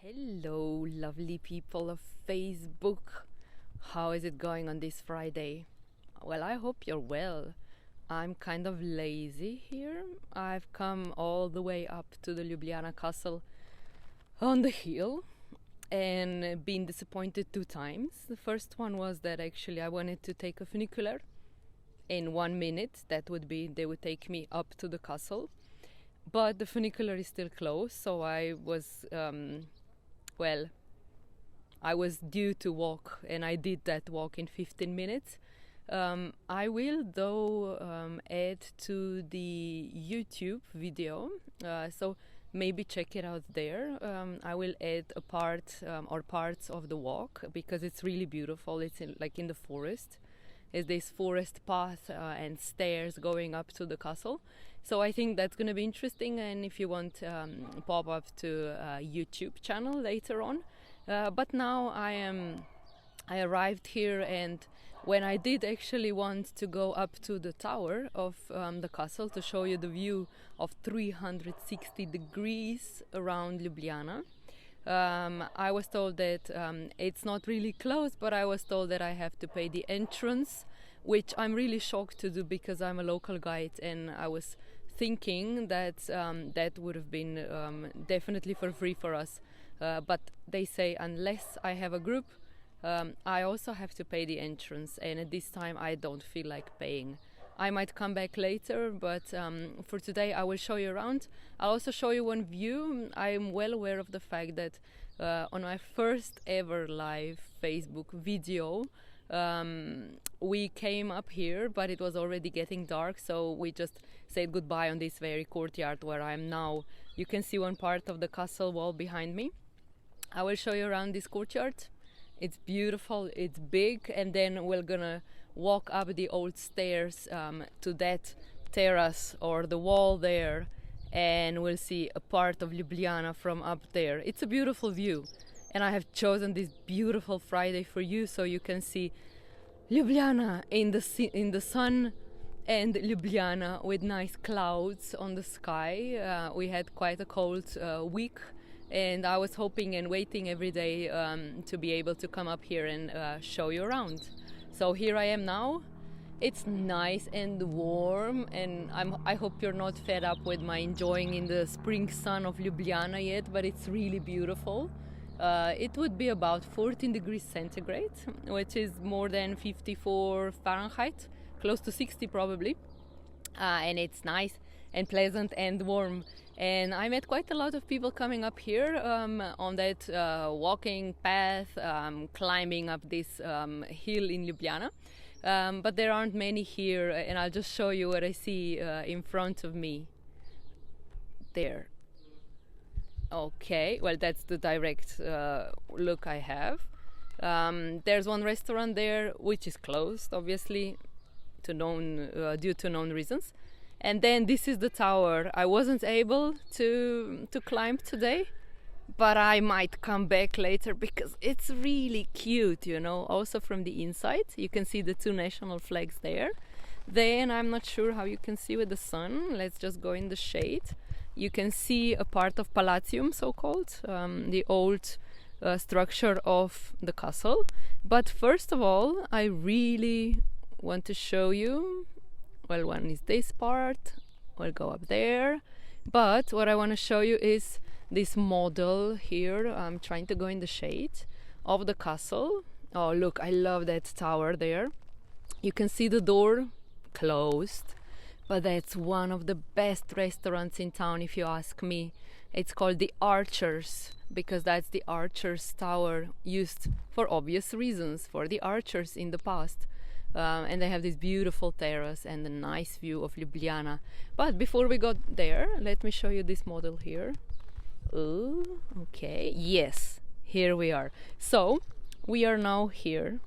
Hello, lovely people of Facebook. How is it going on this Friday? Well, I hope you're well. I'm kind of lazy here. I've come all the way up to the Ljubljana Castle on the hill and been disappointed 2 times. The first one was that actually I wanted to take a funicular in 1 minute. They would take me up to the castle. But the funicular is still closed, so I was due to walk, and I did that walk in 15 minutes. I will, though, add to the YouTube video, so maybe check it out there. I will add a part or parts of the walk because it's really beautiful. It's in the forest. There's this forest path and stairs going up to the castle. So I think that's going to be interesting, and if you want, pop up to a YouTube channel later on. But now I arrived here, and when I did actually want to go up to the tower of the castle to show you the view of 360 degrees around Ljubljana, I was told that it's not really close, but I was told that I have to pay the entrance, which I'm really shocked to do because I'm a local guide, and I was thinking that that would have been definitely for free for us. But they say unless I have a group, I also have to pay the entrance, and at this time I don't feel like paying. I might come back later, but for today I will show you around. I'll also show you one view. I'm well aware of the fact that on my first ever live Facebook video, we came up here, but it was already getting dark, so we just said goodbye on this very courtyard where I am now. You can see one part of the castle wall behind me. I will show you around this courtyard. It's beautiful, it's big, and then we're gonna walk up the old stairs to that terrace or the wall there, and we'll see a part of Ljubljana from up there. It's a beautiful view, and I have chosen this beautiful Friday for you so you can see Ljubljana in the sun and Ljubljana with nice clouds on the sky. We had quite a cold week, and I was hoping and waiting every day to be able to come up here and show you around. So here I am now. It's nice and warm, and I hope you're not fed up with my enjoying in the spring sun of Ljubljana yet, but it's really beautiful. It would be about 14 degrees centigrade, which is more than 54 Fahrenheit, close to 60 probably. And it's nice and pleasant and warm. And I met quite a lot of people coming up here on that walking path, climbing up this hill in Ljubljana. But there aren't many here, and I'll just show you what I see in front of me. There. Okay, well, that's the direct look I have. There's one restaurant there which is closed, obviously, due to known reasons. And then this is the tower. I wasn't able to climb today, but I might come back later because it's really cute, also from the inside. You can see the two national flags there. Then I'm not sure how you can see with the sun. Let's just go in the shade. You can see a part of Palatium, so-called, the old structure of the castle. But first of all, I really want to show you, well, one is this part. We'll go up there. But what I want to show you is this model here. I'm trying to go in the shade of the castle. Oh, look, I love that tower there. You can see the door closed. But that's one of the best restaurants in town, if you ask me. It's called the Archers, because that's the Archers Tower, used for obvious reasons, for the archers in the past. And they have this beautiful terrace and a nice view of Ljubljana. But before we go there, let me show you this model here. Oh, okay. Yes, here we are. So, we are now here.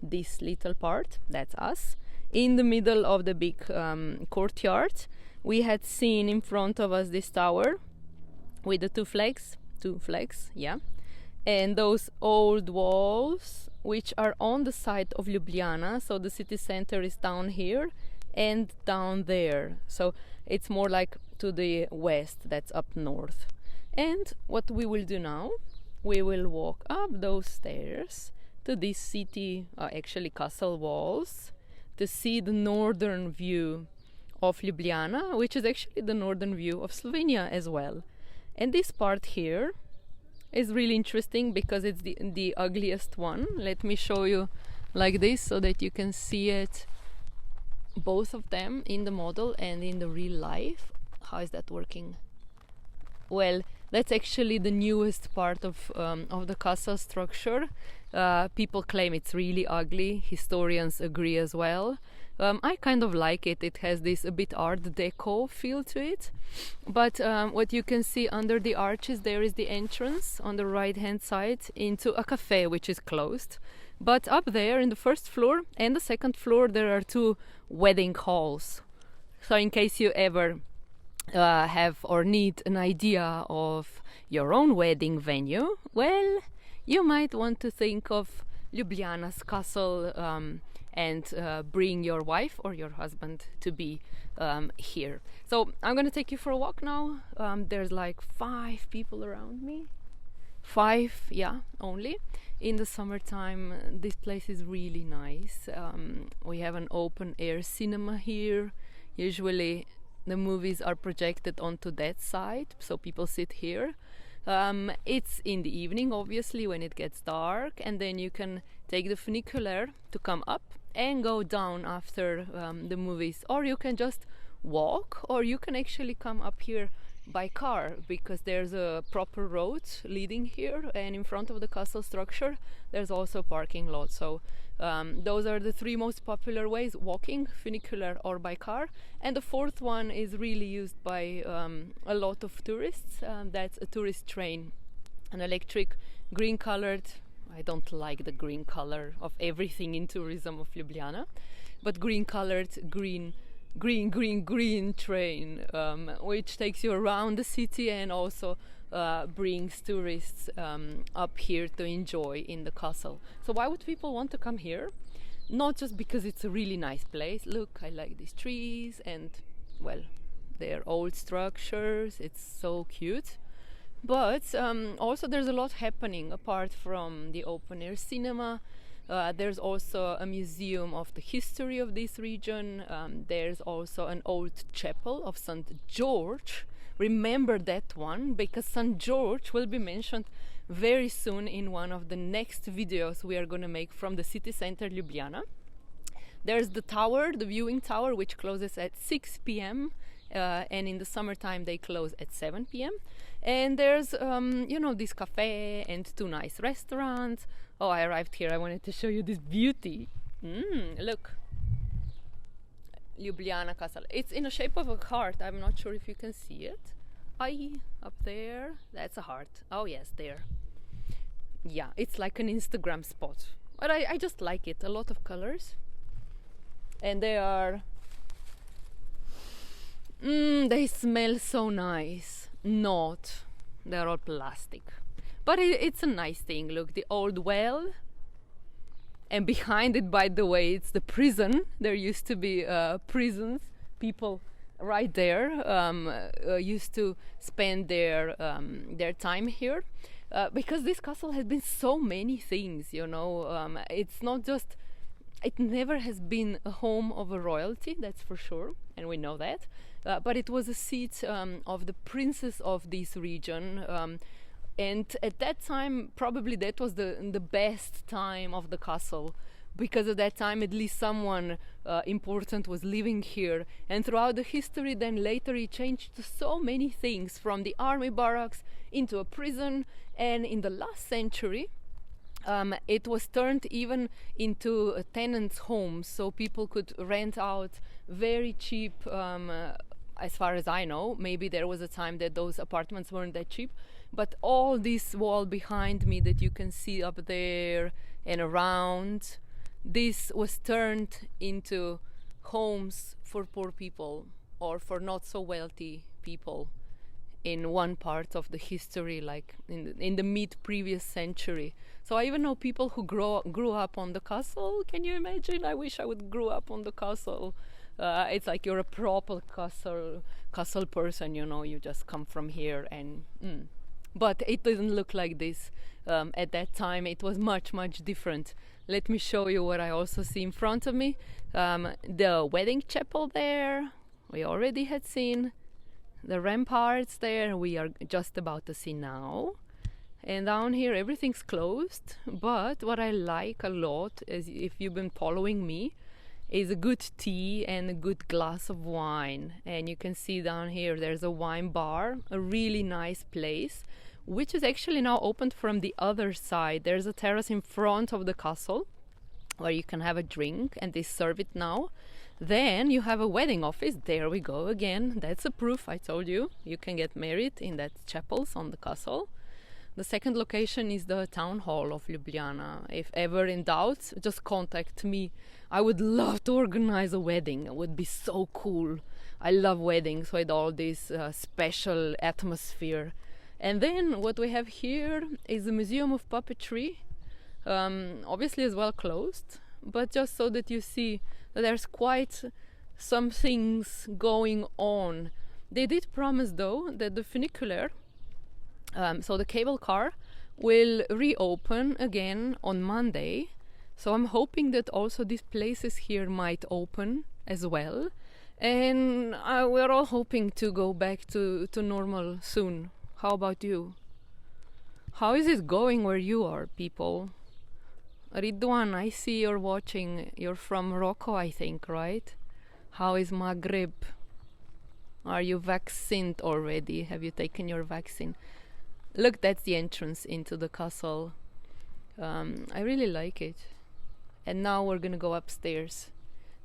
This little part, that's us. In the middle of the big courtyard, we had seen in front of us this tower with the two flags, yeah, and those old walls which are on the side of Ljubljana. So the city center is down here and down there. So it's more like to the west, that's up north. And what we will do now, we will walk up those stairs to this city, actually castle walls, to see the northern view of Ljubljana, which is actually the northern view of Slovenia as well. And this part here is really interesting because it's the ugliest one. Let me show you like this so that you can see it, both of them, in the model and in the real life. How is that working? Well, that's actually the newest part of the castle structure. People claim it's really ugly. Historians agree as well. I kind of like it. It has this a bit Art Deco feel to it. But what you can see under the arches, there is the entrance on the right hand side into a cafe which is closed. But up there in the first floor and the second floor, there are two wedding halls. So in case you ever have or need an idea of your own wedding venue, well, you might want to think of Ljubljana's castle and bring your wife or your husband to be here. So I'm going to take you for a walk now. There's like 5 people around me. 5, yeah, only. In the summertime, this place is really nice. We have an open air cinema here. Usually the movies are projected onto that side, so people sit here. It's in the evening, obviously, when it gets dark, and then you can take the funicular to come up and go down after the movies, or you can just walk, or you can actually come up here by car, because there's a proper road leading here, and in front of the castle structure there's also a parking lot. So those are the 3 most popular ways: walking, funicular, or by car. And the 4th one is really used by a lot of tourists. That's a tourist train, an electric, green colored. I don't like the green color of everything in tourism of Ljubljana, but green colored, green train, which takes you around the city and also brings tourists up here to enjoy in the castle. So why would people want to come here? Not just because it's a really nice place. Look, I like these trees, and well, they're old structures. It's so cute. But also there's a lot happening apart from the open air cinema. There's also a museum of the history of this region. There's also an old chapel of St. George. Remember that one, because St. George will be mentioned very soon in one of the next videos we are going to make from the city center Ljubljana. There's the tower, the viewing tower, which closes at 6 p.m. And in the summertime they close at 7 p.m. And there's, this cafe and 2 nice restaurants. Oh, I arrived here. I wanted to show you this beauty. Look. Ljubljana Castle. It's in the shape of a heart. I'm not sure if you can see it. Up there. That's a heart. Oh, yes, there. Yeah, it's like an Instagram spot. But I just like it. A lot of colors. And they are... they smell so nice. Not. They're all plastic. But it's a nice thing. Look, the old well. And behind it, by the way, it's the prison. There used to be prisons. People right there used to spend their time here. Because this castle has been so many things, It's not just... It never has been a home of a royalty, that's for sure. And we know that. But it was a seat of the princes of this region. And at that time, probably that was the best time of the castle, because at that time at least someone important was living here. And throughout the history, then later it changed to so many things, from the army barracks into a prison, and in the last century it was turned even into a tenants' homes, so people could rent out very cheap. As far as I know, maybe there was a time that those apartments weren't that cheap. But all this wall behind me that you can see up there and around, this was turned into homes for poor people or for not so wealthy people in one part of the history, like in the mid-previous century. So I even know people who grew up on the castle. Can you imagine? I wish I would grow up on the castle. It's like you're a proper castle person, you just come from here and... but it didn't look like this. At that time it was much different. Let me show you what I also see in front of me. The wedding chapel there, we already had seen. The ramparts there, we are just about to see now. And down here everything's closed, but what I like a lot, is if you've been following me, is a good tea and a good glass of wine. And you can see down here there's a wine bar, a really nice place, which is actually now opened from the other side. There's a terrace in front of the castle where you can have a drink, and they serve it now. Then you have a wedding office. There we go again. That's a proof, I told you. You can get married in that chapels on the castle. The second location is the town hall of Ljubljana. If ever in doubt, just contact me. I would love to organize a wedding. It would be so cool. I love weddings with all this special atmosphere. And then what we have here is the Museum of Puppetry. Obviously as well closed, but just so that you see that there's quite some things going on. They did promise though that the funicular, so the cable car, will reopen again on Monday. So I'm hoping that also these places here might open as well. And we're all hoping to go back to normal soon. How about you? How is it going where you are, people? Ridwan, I see you're watching. You're from Morocco, I think, right? How is Maghreb? Are you vaccinated already? Have you taken your vaccine? Look, that's the entrance into the castle. I really like it. And now we're gonna go upstairs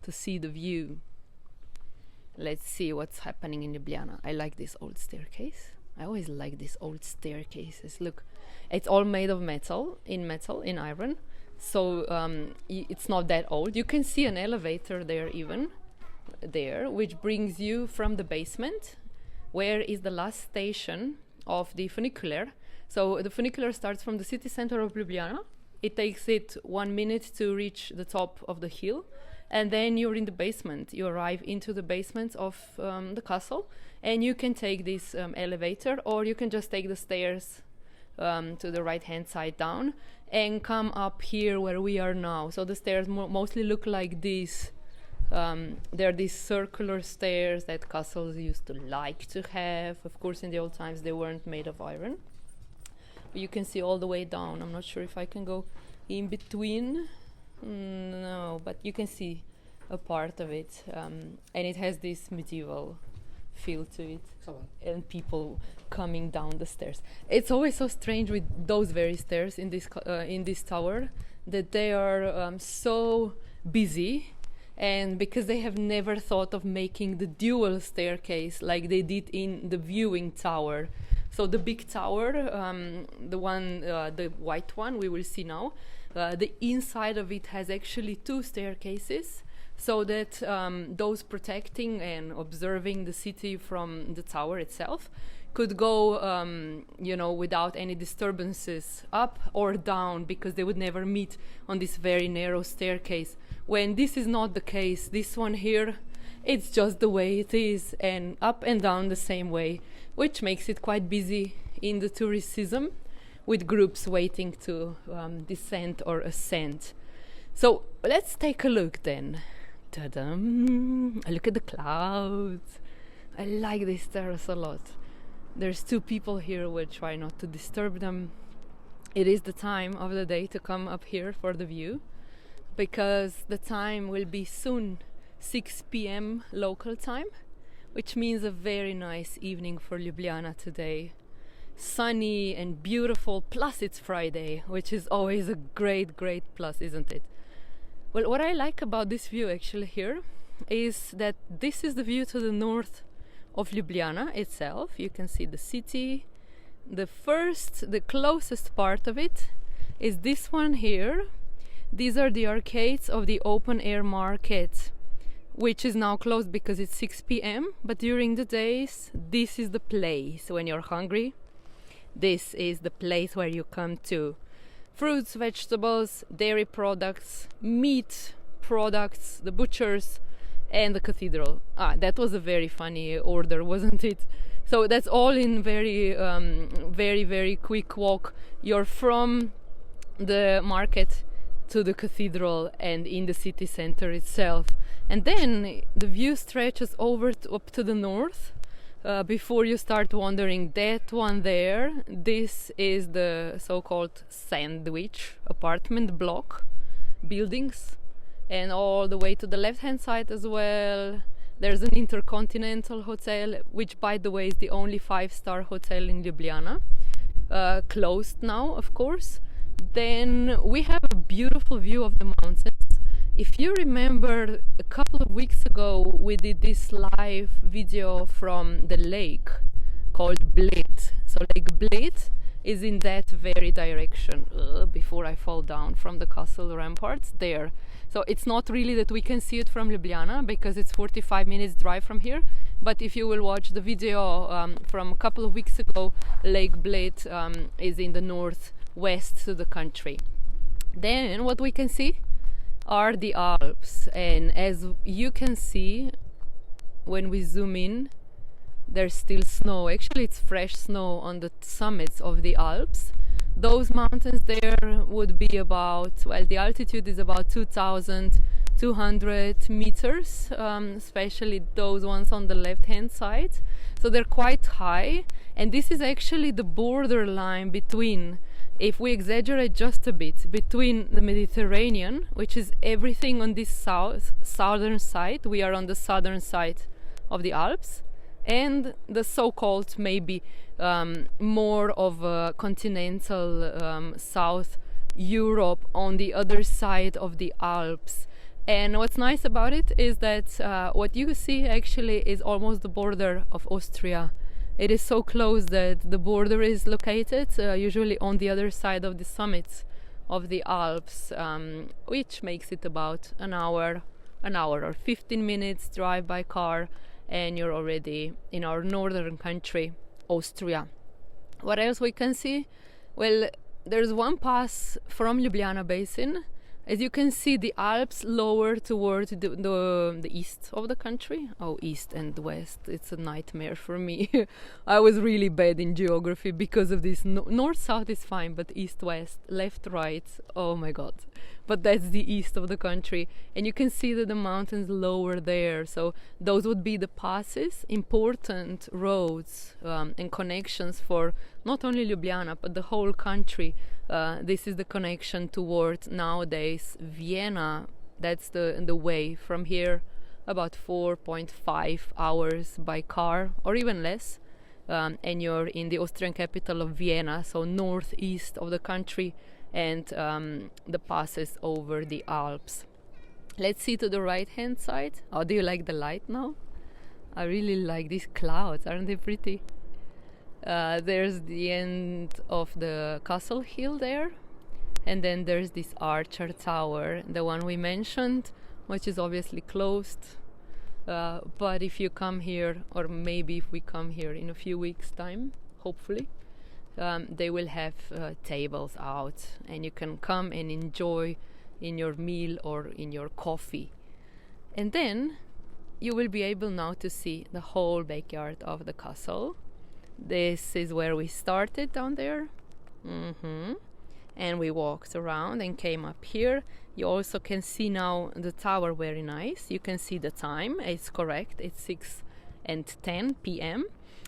to see the view. Let's see what's happening in Ljubljana. I like this old staircase. I always like these old staircases. Look, it's all made of metal, in iron. So it's not that old. You can see an elevator there even, there, which brings you from the basement, where is the last station of the funicular. So the funicular starts from the city center of Ljubljana. It takes it 1 minute to reach the top of the hill, and then you're in the basement. You arrive into the basement of the castle, and you can take this elevator, or you can just take the stairs to the right hand side down and come up here where we are now. So the stairs mostly look like this. They're these circular stairs that castles used to like to have. Of course, in the old times they weren't made of iron. But you can see all the way down. I'm not sure if I can go in between. No, but you can see a part of it. And it has this medieval feel to it. And people coming down the stairs. It's always so strange with those very stairs in this tower, that they are so busy. And because they have never thought of making the dual staircase like they did in the viewing tower. So the big tower, the white one we will see now, the inside of it has actually 2 staircases, so that those protecting and observing the city from the tower itself could go, without any disturbances up or down, because they would never meet on this very narrow staircase. When this is not the case, this one here, it's just the way it is, and up and down the same way, which makes it quite busy in the tourist season, with groups waiting to descend or ascend. So let's take a look then. Ta-da! Look at the clouds. I like this terrace a lot. There's 2 people here. We'll try not to disturb them. It is the time of the day to come up here for the view, because the time will be soon 6 p.m. local time, which means a very nice evening for Ljubljana today. Sunny and beautiful, plus it's Friday, which is always a great plus, isn't it? Well, what I like about this view actually here is that this is the view to the north of Ljubljana itself. You can see the city. The closest part of it is this one here. These are the arcades of the open air market, which is now closed because it's 6 p.m. But during the days, this is the place. When you're hungry, this is the place where you come to. Fruits, vegetables, dairy products, meat products, the butchers, and the cathedral. That was a very funny order, wasn't it? So that's all in very, very quick walk. You're from the market to the cathedral and in the city center itself. And then the view stretches over up to the north. Before you start wandering, that one there, this is the so-called sandwich apartment block buildings. And all the way to the left-hand side as well, there's an Intercontinental hotel, which, by the way, is the only 5-star hotel in Ljubljana. Closed now, of course. Then we have a beautiful view of the mountains. If you remember, a couple of weeks ago we did this live video from the lake called Bled. So Lake Bled is in that very direction. Before I fall down from the castle ramparts there. So it's not really that we can see it from Ljubljana because it's 45 minutes drive from here. But if you will watch the video from a couple of weeks ago, Lake Bled is in the northwest to the country. Then what we can see are the Alps, and as you can see when we zoom in, there's still snow. Actually, it's fresh snow on the summits of the Alps. Those mountains there would be about, well, the altitude is about 2,200 meters, especially those ones on the left-hand side. So they're quite high, and this is actually the borderline between, if we exaggerate just a bit, between the Mediterranean, which is everything on this southern side. We are on the southern side of the Alps, and the so-called maybe more of a continental South Europe on the other side of the Alps. And what's nice about it is that what you see actually is almost the border of Austria. It is so close that the border is located usually on the other side of the summits of the Alps, which makes it about an hour or 15 minutes drive by car, and you're already in our northern country, Austria. What else we can see? Well, there's one pass from Ljubljana Basin. As you can see, the Alps lower towards the east of the country. Oh, east and west. It's a nightmare for me. I was really bad in geography because of this. North-south is fine, but east-west, left-right, oh my god. But that's the east of the country. And you can see that the mountains lower there. So those would be the passes, important roads and connections for not only Ljubljana, but the whole country. This is the connection towards nowadays Vienna. That's the way from here, about 4.5 hours by car or even less, and you're in the Austrian capital of Vienna, so northeast of the country, and the passes over the Alps. Let's see to the right hand side. Oh, do you like the light now? I really like these clouds, aren't they pretty? There's the end of the castle hill there, and then there's this Archer Tower, the one we mentioned, which is obviously closed, but if you come here, or maybe if we come here in a few weeks time, hopefully, they will have tables out, and you can come and enjoy in your meal or in your coffee. And then you will be able now to see the whole backyard of the castle. This is where we started down there, and we walked around and came up here. You also can see now the tower, very nice. You can see the time, it's correct, it's 6:10 p.m.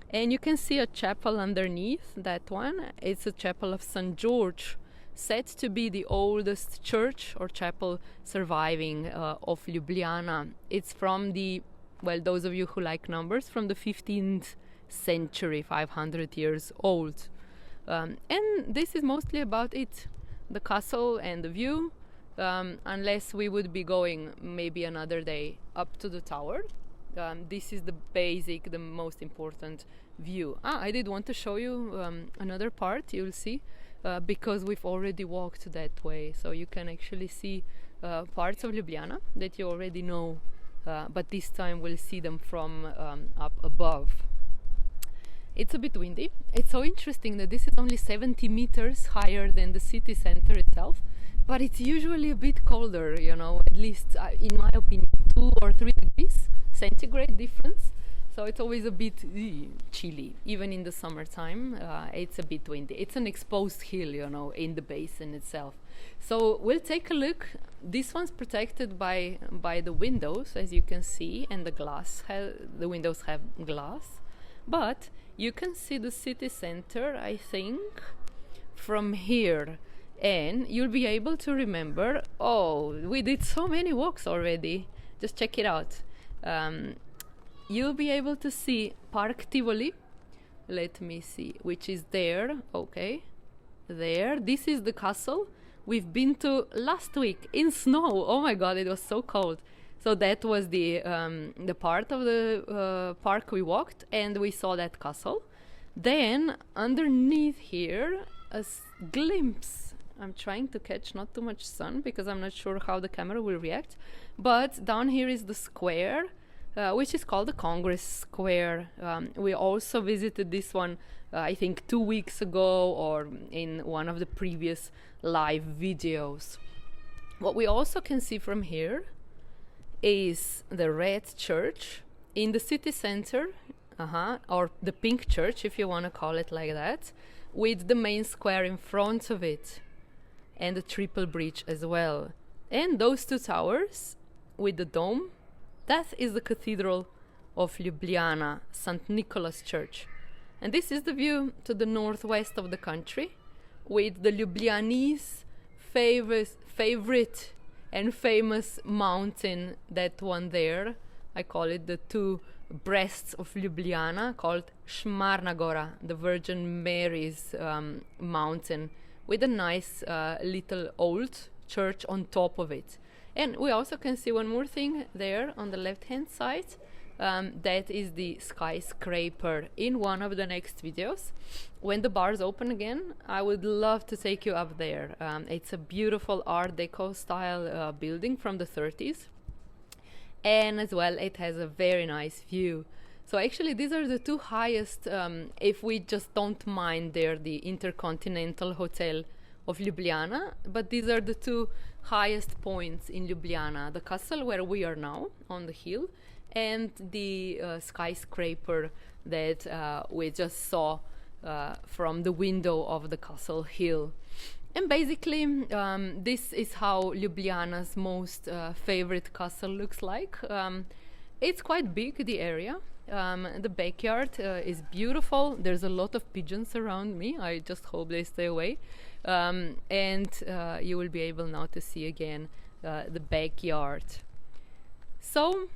And you can see a chapel underneath that one. It's a chapel of St. George, said to be the oldest church or chapel surviving of Ljubljana. It's from those of you who like numbers, from the 15th century, 500 years old, and this is mostly about it, the castle and the view, unless we would be going maybe another day up to the tower. This is the basic, the most important view. I did want to show you another part, you'll see, because we've already walked that way, so you can actually see parts of Ljubljana that you already know, but this time we'll see them from up above. It's a bit windy. It's so interesting that this is only 70 meters higher than the city center itself, but it's usually a bit colder, at least in my opinion, 2 or 3 degrees centigrade difference. So it's always a bit chilly, even in the summertime. It's a bit windy. It's an exposed hill, you know, in the basin itself. So we'll take a look. This one's protected by the windows, as you can see, and the windows have glass. But you can see the city center, I think, from here. And you'll be able to remember, oh, we did so many walks already. Just check it out. You'll be able to see Park Tivoli. Let me see, which is there. Okay, there. This is the castle we've been to last week in snow. Oh my God, it was so cold. So that was the part of the park we walked, and we saw that castle. Then underneath here, a glimpse. I'm trying to catch not too much sun because I'm not sure how the camera will react. But down here is the square, which is called the Congress Square. We also visited this one, I think 2 weeks ago, or in one of the previous live videos. What we also can see from here is the red church in the city center, or the pink church, if you want to call it like that, with the main square in front of it, and the triple bridge as well. And those two towers with the dome, that is the Cathedral of Ljubljana, St. Nicholas Church. And this is the view to the northwest of the country, with the Ljubljanese favorite and famous mountain, that one there. I call it the two breasts of Ljubljana, called Šmarna Gora, the Virgin Mary's mountain, with a nice little old church on top of it. And we also can see one more thing there on the left-hand side. That is the skyscraper in one of the next videos. When the bars open again, I would love to take you up there. It's a beautiful Art Deco style building from the 30s. And as well, it has a very nice view. So actually, these are the two highest, if we just don't mind there, the Intercontinental Hotel of Ljubljana, but these are the two highest points in Ljubljana: the castle where we are now on the hill, and the skyscraper that we just saw from the window of the castle hill. And basically, this is how Ljubljana's most favorite castle looks like. It's quite big, the area. The backyard is beautiful. There's a lot of pigeons around me. I just hope they stay away. And you will be able now to see again the backyard. So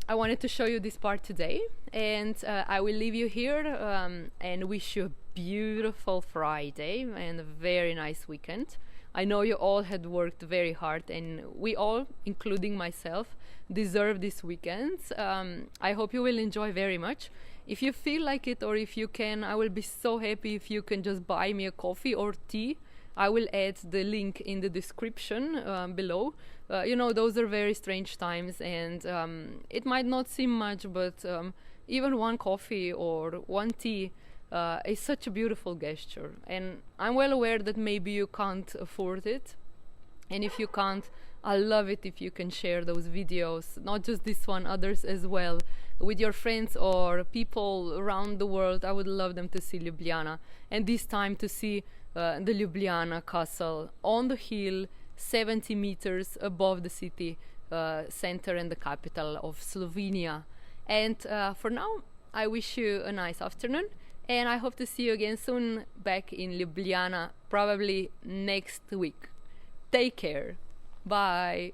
I wanted to show you this part today, and I will leave you here and wish you a beautiful Friday and a very nice weekend. I know you all had worked very hard, and we all, including myself, deserve this weekend. I hope you will enjoy very much. If you feel like it, or if you can, I will be so happy if you can just buy me a coffee or tea. I will add the link in the description below. You know, those are very strange times, and it might not seem much, but even one coffee or one tea is such a beautiful gesture. And I'm well aware that maybe you can't afford it. And if you can't, I love it if you can share those videos, not just this one, others as well, with your friends or people around the world. I would love them to see Ljubljana, and this time to see the Ljubljana Castle on the hill, 70 meters above the city center and the capital of Slovenia. And for now, I wish you a nice afternoon, and I hope to see you again soon back in Ljubljana, probably next week. Take care. Bye.